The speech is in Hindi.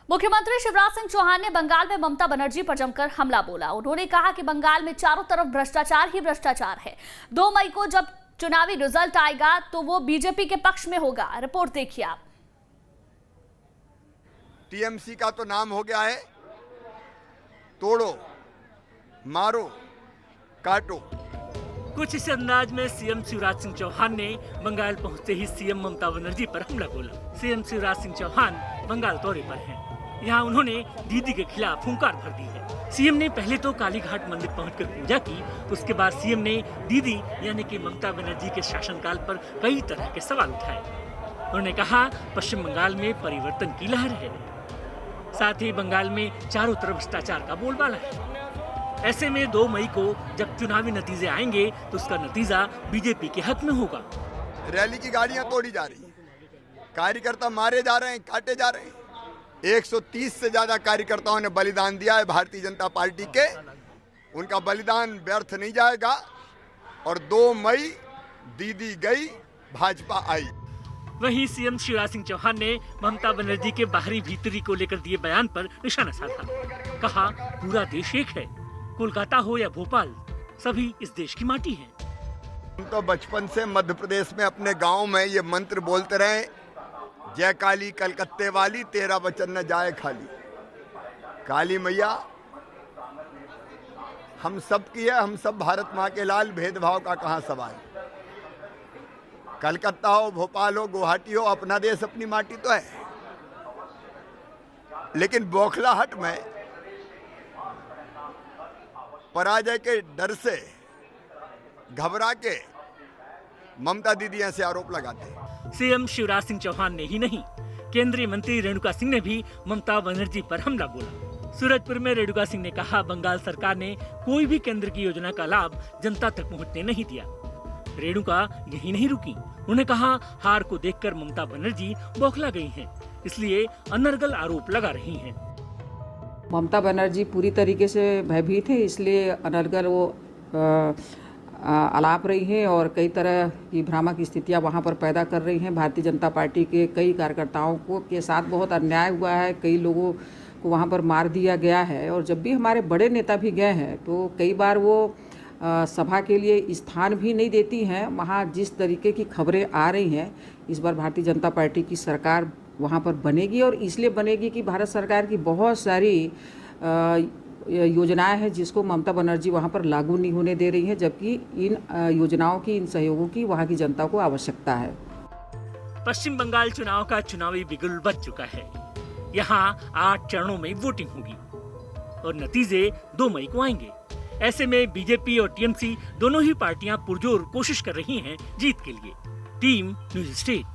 मुख्यमंत्री शिवराज सिंह चौहान ने बंगाल में ममता बनर्जी पर जमकर हमला बोला। उन्होंने कहा कि बंगाल में चारों तरफ भ्रष्टाचार ही भ्रष्टाचार है। 2 मई को जब चुनावी रिजल्ट आएगा तो वो बीजेपी के पक्ष में होगा। रिपोर्ट देखिए आप। टीएमसी का तो नाम हो गया है तोड़ो, मारो, काटो। कुछ इस अंदाज में सीएम शिवराज सिंह चौहान ने बंगाल पहुंचते ही सीएम ममता बनर्जी पर हमला बोला। सीएम शिवराज सिंह चौहान बंगाल दौरे पर हैं। यहाँ उन्होंने दीदी के खिलाफ हुंकार भर दी है। सीएम ने पहले तो कालीघाट मंदिर पहुंचकर पूजा की, उसके बाद सीएम ने दीदी यानी कि ममता बनर्जी के शासनकाल पर कई तरह के सवाल उठाए। उन्होंने कहा पश्चिम बंगाल में परिवर्तन की लहर है, साथ ही बंगाल में चारों तरफ भ्रष्टाचार का बोलबाला है। ऐसे में 2 मई को जब चुनावी नतीजे आएंगे तो उसका नतीजा बीजेपी के हक में होगा। रैली की गाड़ियां तोड़ी जा रही हैं, कार्यकर्ता मारे जा रहे हैं, काटे जा रहे हैं। 130 से ज्यादा कार्यकर्ताओं ने बलिदान दिया है भारतीय जनता पार्टी के। उनका बलिदान व्यर्थ नहीं जाएगा और 2 मई दीदी गई, भाजपा आई। वहीं सीएम शिवराज सिंह चौहान ने ममता बनर्जी के बाहरी भीतरी को लेकर दिए बयान पर निशाना साधा। कहा पूरा देश एक है, कोलकाता हो या भोपाल, सभी इस देश की माटी है। हम तो बचपन से मध्य प्रदेश में अपने गांव में ये मंत्र बोलते रहे, जय काली कलकत्ते वाली, तेरा वचन न जाए खाली। काली मैया हम सब की है, हम सब भारत माँ के लाल, भेदभाव का कहाँ सवाल। कलकत्ता हो, भोपाल हो, गुवाहाटी हो, अपना देश अपनी माटी तो है। लेकिन बौखलाहट में पराजय के डर से घबरा के ममता दीदी ऐसे आरोप लगाते हैं। सीएम शिवराज सिंह चौहान ने ही नहीं, केंद्रीय मंत्री रेणुका सिंह ने भी ममता बनर्जी पर हमला बोला। सूरजपुर में रेणुका सिंह ने कहा बंगाल सरकार ने कोई भी केंद्र की योजना का लाभ जनता तक पहुंचने नहीं दिया। रेणुका यही नहीं रुकी, उन्होंने कहा हार को देखकर ममता बनर्जी बौखला गई हैं, इसलिए अनर्गल आरोप लगा रही हैं। ममता बनर्जी पूरी तरीके से भयभीत है, इसलिए अनर्गल वो आलाप रही हैं और कई तरह की भ्रामक स्थितियां वहां पर पैदा कर रही हैं। भारतीय जनता पार्टी के कई कार्यकर्ताओं को के साथ बहुत अन्याय हुआ है, कई लोगों को वहां पर मार दिया गया है और जब भी हमारे बड़े नेता भी गए हैं तो कई बार वो सभा के लिए स्थान भी नहीं देती हैं। वहाँ जिस तरीके की खबरें आ रही हैं, इस बार भारतीय जनता पार्टी की सरकार वहाँ पर बनेगी और इसलिए बनेगी कि भारत सरकार की बहुत सारी योजनाएं हैं जिसको ममता बनर्जी वहाँ पर लागू नहीं होने दे रही हैं, जबकि इन योजनाओं की, इन सहयोगों की वहाँ की जनता को आवश्यकता है। पश्चिम बंगाल चुनाव का चुनावी बिगुल बज चुका है। यहाँ 8 चरणों में वोटिंग होगी और नतीजे 2 मई को आएंगे। ऐसे में बीजेपी और टीएमसी दोनों ही पार्टियां पुरजोर कोशिश कर रही हैं जीत के लिए। Team news state.